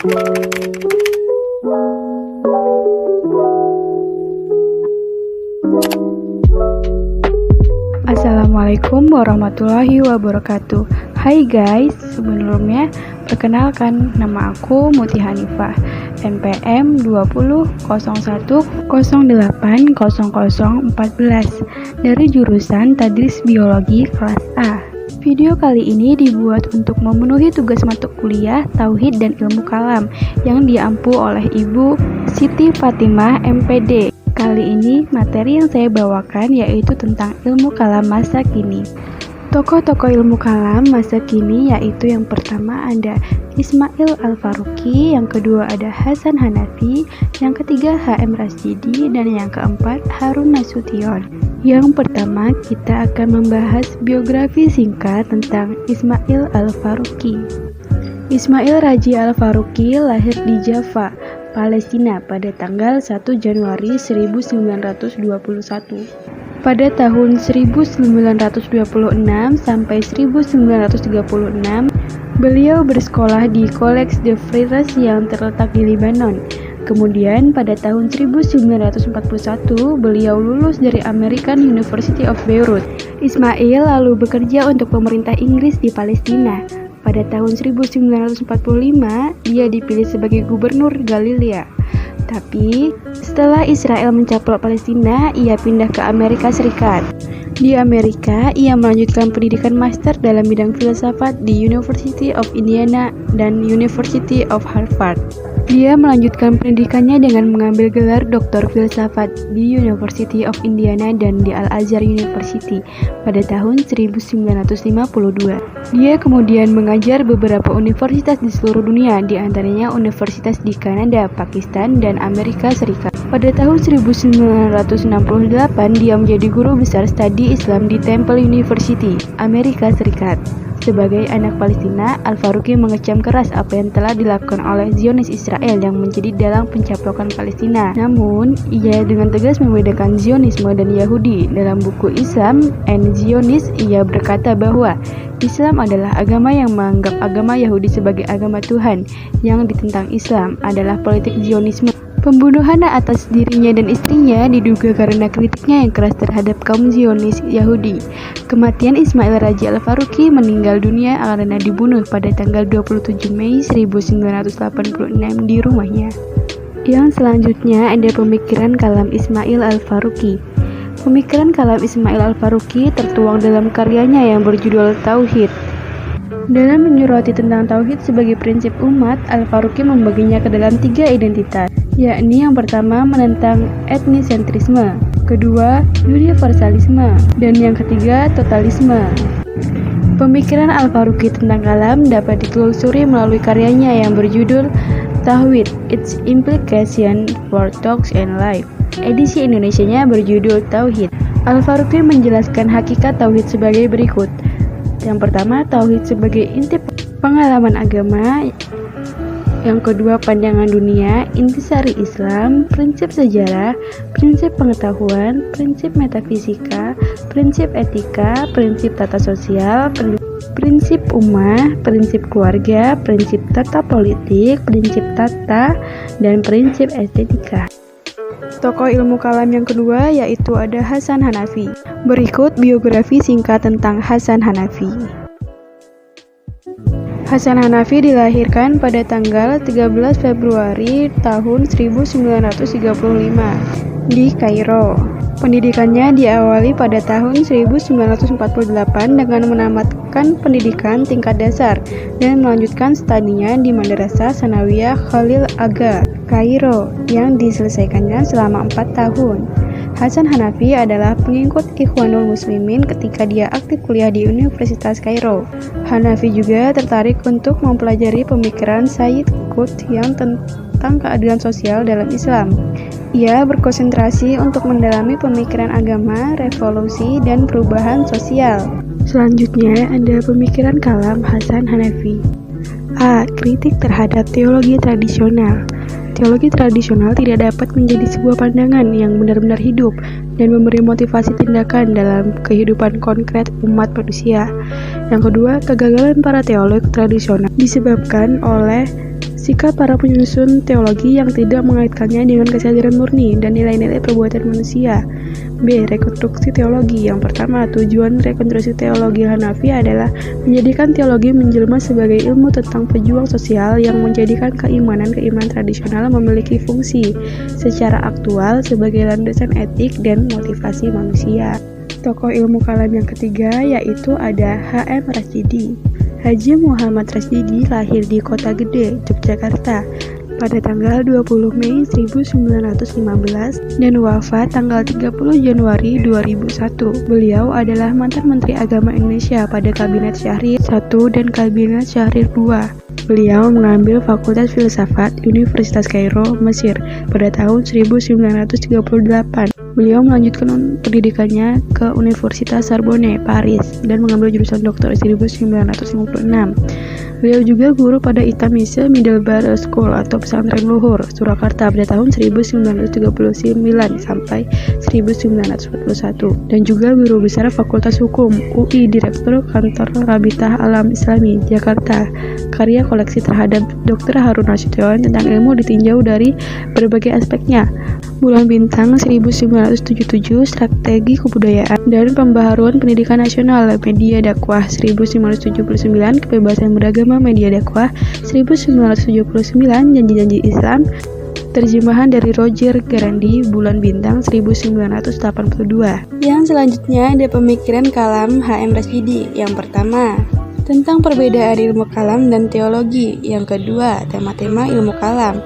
Assalamualaikum warahmatullahi wabarakatuh. Hai guys, sebelumnya perkenalkan, nama aku Muti Hanifah, NPM 20.01080014 dari jurusan Tadris Biologi kelas A. Video kali ini dibuat untuk memenuhi tugas mata kuliah Tauhid dan Ilmu Kalam yang diampu oleh Ibu Siti Fatimah MPD. Kali ini materi yang saya bawakan yaitu tentang ilmu kalam masa kini. Tokoh-tokoh ilmu kalam masa kini yaitu yang pertama ada Ismail Al-Faruqi, yang kedua ada Hasan Hanafi, yang ketiga H.M. Rasjidi, dan yang keempat Harun Nasution. Yang pertama kita akan membahas biografi singkat tentang Ismail Al-Faruqi. Ismail Raji Al-Faruqi lahir di Java, Palestina pada tanggal 1 Januari 1921. Pada tahun 1926 sampai 1936, beliau bersekolah di Collège de Frères yang terletak di Lebanon. Kemudian pada tahun 1941, beliau lulus dari American University of Beirut. Ismail lalu bekerja untuk pemerintah Inggris di Palestina. Pada tahun 1945, dia dipilih sebagai gubernur Galilea. Tapi, setelah Israel mencaplok Palestina, ia pindah ke Amerika Serikat. Di Amerika, ia melanjutkan pendidikan master dalam bidang filsafat di University of Indiana dan University of Harvard. Dia melanjutkan pendidikannya dengan mengambil gelar Doktor Filsafat di University of Indiana dan di Al-Azhar University pada tahun 1952. Dia kemudian mengajar beberapa universitas di seluruh dunia, di antaranya universitas di Kanada, Pakistan, dan Amerika Serikat. Pada tahun 1968, dia menjadi guru besar studi Islam di Temple University, Amerika Serikat. Sebagai anak Palestina, Al-Faruqi mengecam keras apa yang telah dilakukan oleh Zionis Israel yang menjadi dalang pencaplokan Palestina. Namun, ia dengan tegas membedakan Zionisme dan Yahudi. Dalam buku Islam and Zionism, ia berkata bahwa Islam adalah agama yang menganggap agama Yahudi sebagai agama Tuhan, yang ditentang Islam adalah politik Zionisme. Pembunuhan atas dirinya dan istrinya diduga karena kritiknya yang keras terhadap kaum Zionis Yahudi. Kematian Ismail Raji Al-Faruqi meninggal dunia karena dibunuh pada tanggal 27 Mei 1986 di rumahnya. Yang selanjutnya ada pemikiran kalam Ismail Al-Faruqi. Pemikiran kalam Ismail Al-Faruqi tertuang dalam karyanya yang berjudul Tauhid. Dalam menyoroti tentang Tauhid sebagai prinsip umat, Al-Faruqi membaginya ke dalam 3 identitas, yakni yang pertama menentang etnisentrisme, kedua universalisme, dan yang ketiga totalisme. Pemikiran Al-Faruqi tentang kalam dapat ditelusuri melalui karyanya yang berjudul Tauhid, Its Implication for Thought and Life. Edisi Indonesianya berjudul Tauhid. Al-Faruqi menjelaskan hakikat Tauhid sebagai berikut. Yang pertama, Tauhid sebagai inti pengalaman agama. Yang kedua, pandangan dunia, intisari Islam, prinsip sejarah, prinsip pengetahuan, prinsip metafisika, prinsip etika, prinsip tata sosial, prinsip ummah, prinsip keluarga, prinsip tata politik, prinsip tata, dan prinsip estetika. Tokoh ilmu kalam yang kedua yaitu ada Hasan Hanafi. Berikut biografi singkat tentang Hasan Hanafi. Hasan Hanafi dilahirkan pada tanggal 13 Februari tahun 1935 di Kairo. Pendidikannya diawali pada tahun 1948 dengan menamatkan pendidikan tingkat dasar dan melanjutkan studinya di Madrasah Sanawiyah Khalil Agha, Kairo, yang diselesaikannya selama 4 tahun. Hasan Hanafi adalah pengikut Ikhwanul Muslimin ketika dia aktif kuliah di Universitas Kairo. Hanafi juga tertarik untuk mempelajari pemikiran Sayyid Qutb yang tentang keadilan sosial dalam Islam. Ia berkonsentrasi untuk mendalami pemikiran agama, revolusi, dan perubahan sosial. Selanjutnya ada pemikiran kalam Hasan Hanafi. A. Kritik terhadap teologi tradisional. Teologi tradisional tidak dapat menjadi sebuah pandangan yang benar-benar hidup dan memberi motivasi tindakan dalam kehidupan konkret umat manusia. Yang kedua, kegagalan para teolog tradisional disebabkan oleh Sikap para penyusun teologi yang tidak mengaitkannya dengan kesadaran murni dan nilai-nilai perbuatan manusia. B. Rekonstruksi teologi. Yang pertama, tujuan rekonstruksi teologi Hanafi adalah menjadikan teologi menjelma sebagai ilmu tentang pejuang sosial yang menjadikan keimanan-keimanan tradisional memiliki fungsi secara aktual sebagai landasan etik dan motivasi manusia. Tokoh ilmu kalam yang ketiga yaitu ada H.M. Rasjidi. Haji Muhammad Rasjidi lahir di Kota Gede, Yogyakarta pada tanggal 20 Mei 1915 dan wafat tanggal 30 Januari 2001. Beliau adalah mantan Menteri Agama Indonesia pada Kabinet Syahrir I dan Kabinet Syahrir II. Beliau mengambil Fakultas Filsafat Universitas Kairo, Mesir pada tahun 1938. Beliau melanjutkan pendidikannya ke Universitas Sorbonne, Paris, dan mengambil jurusan doktor 1956. Beliau juga guru pada Itamise Middlebury School atau Pesantren Luhur, Surakarta pada tahun 1939 sampai 1941, dan juga guru besar Fakultas Hukum UI, Direktur Kantor Rabitah Alam Islami, Jakarta. Karya koleksi terhadap Dr. Harun Nasution tentang ilmu ditinjau dari berbagai aspeknya. Bulan Bintang 1977, Strategi Kebudayaan dan Pembaharuan Pendidikan Nasional, Media Dakwah 1979, Kebebasan Beragama, Media Dakwah 1979, Janji-Janji Islam, terjemahan dari Roger Garandi, Bulan Bintang 1982. Yang selanjutnya ada pemikiran kalam H.M. Rasjidi. Yang pertama, tentang perbedaan ilmu kalam dan teologi. Yang kedua, tema-tema ilmu kalam.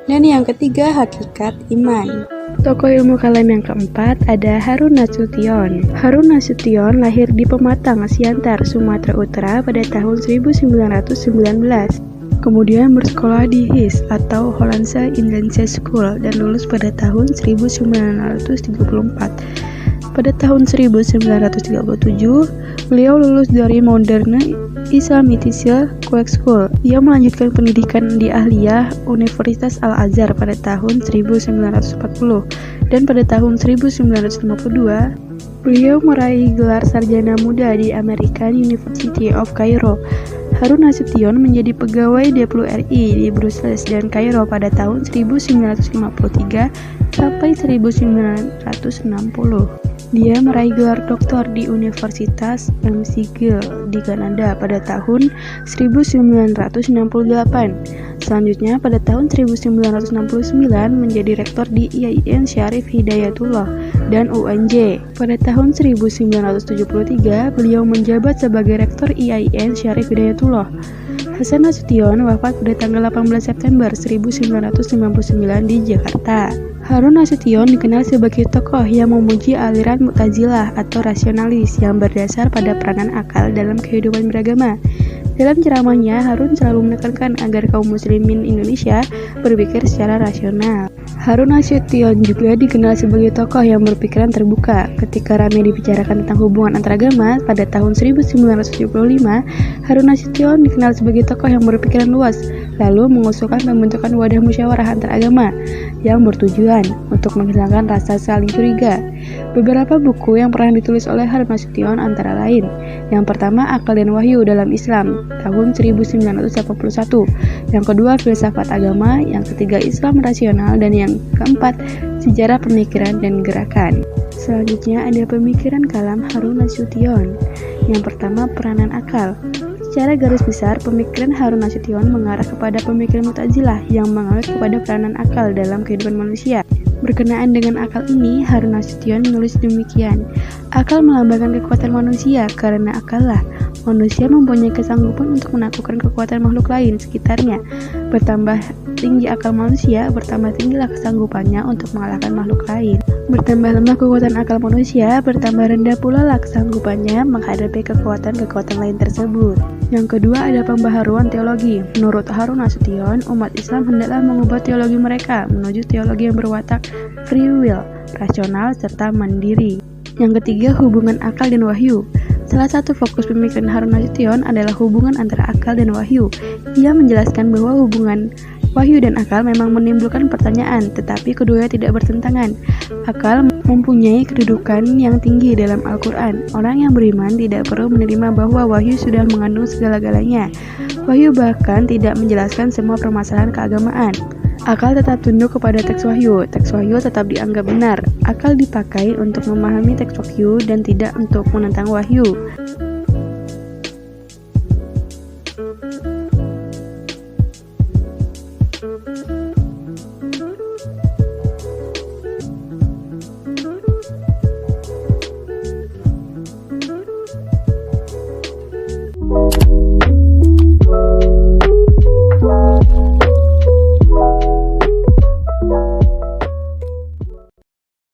Dan yang ketiga, hakikat iman. Tokoh ilmu kalam yang keempat ada Harun Nasution. Harun Nasution lahir di Pematang, Siantar, Sumatera Utara pada tahun 1919. Kemudian bersekolah di HIS atau Hollandse Indische School dan lulus pada tahun 1934. Pada tahun 1937, beliau lulus dari Moderne Islamitische School. Ia melanjutkan pendidikan di Ahliyah Universitas Al-Azhar pada tahun 1940 dan pada tahun 1952 beliau meraih gelar sarjana muda di American University of Cairo. Harun Nasution menjadi pegawai DPRI di Brussels dan Kairo pada tahun 1953 sampai 1960. Dia meraih gelar doktor di Universitas McGill di Kanada pada tahun 1968. Selanjutnya pada tahun 1969 menjadi rektor di IAIN Syarif Hidayatullah dan UNJ. Pada tahun 1973 beliau menjabat sebagai rektor IAIN Syarif Hidayatullah. Hasan Nasution wafat pada tanggal 18 September 1959 di Jakarta. Harun Nasution dikenal sebagai tokoh yang memuji aliran Mu'tazilah atau rasionalis yang berdasar pada peranan akal dalam kehidupan beragama. Dalam ceramahnya, Harun selalu menekankan agar kaum muslimin Indonesia berpikir secara rasional. Harun Nasution juga dikenal sebagai tokoh yang berpikiran terbuka. Ketika ramai dibicarakan tentang hubungan antaragama pada tahun 1975, Harun Nasution dikenal sebagai tokoh yang berpikiran luas, lalu mengusulkan pembentukan wadah musyawarah antaragama yang bertujuan untuk menghilangkan rasa saling curiga. Beberapa buku yang pernah ditulis oleh Harun Nasution antara lain: yang pertama, Akal dan Wahyu dalam Islam tahun 1981, yang kedua, Filsafat Agama, yang ketiga, Islam Rasional, dan yang keempat, Sejarah Pemikiran dan Gerakan. Selanjutnya ada pemikiran kalam Harun Nasution. Yang pertama, peranan akal. Secara garis besar, pemikiran Harun Nasution mengarah kepada pemikiran Mu'tazilah yang menganut kepada peranan akal dalam kehidupan manusia. Berkenaan dengan akal ini, Harun Nasution menulis demikian: akal melambangkan kekuatan manusia, karena akallah manusia mempunyai kesanggupan untuk menaklukkan kekuatan makhluk lain sekitarnya. Bertambah tinggi akal manusia, bertambah tinggilah kesanggupannya untuk mengalahkan makhluk lain. Bertambah lemah kekuatan akal manusia, bertambah rendah pula lah kesanggupannya menghadapi kekuatan-kekuatan lain tersebut. Yang kedua ada pembaharuan teologi. Menurut Harun Nasution, umat Islam hendaklah mengubah teologi mereka menuju teologi yang berwatak free will, rasional, serta mandiri. Yang ketiga, hubungan akal dan wahyu. Salah satu fokus pemikiran Harun Nasution adalah hubungan antara akal dan wahyu. Ia menjelaskan bahwa hubungan Wahyu dan akal memang menimbulkan pertanyaan, tetapi keduanya tidak bertentangan. Akal mempunyai kedudukan yang tinggi dalam Al-Quran. Orang yang beriman tidak perlu menerima bahwa wahyu sudah mengandung segala-galanya. Wahyu bahkan tidak menjelaskan semua permasalahan keagamaan. Akal tetap tunduk kepada teks wahyu. Teks wahyu tetap dianggap benar. Akal dipakai untuk memahami teks wahyu dan tidak untuk menentang wahyu.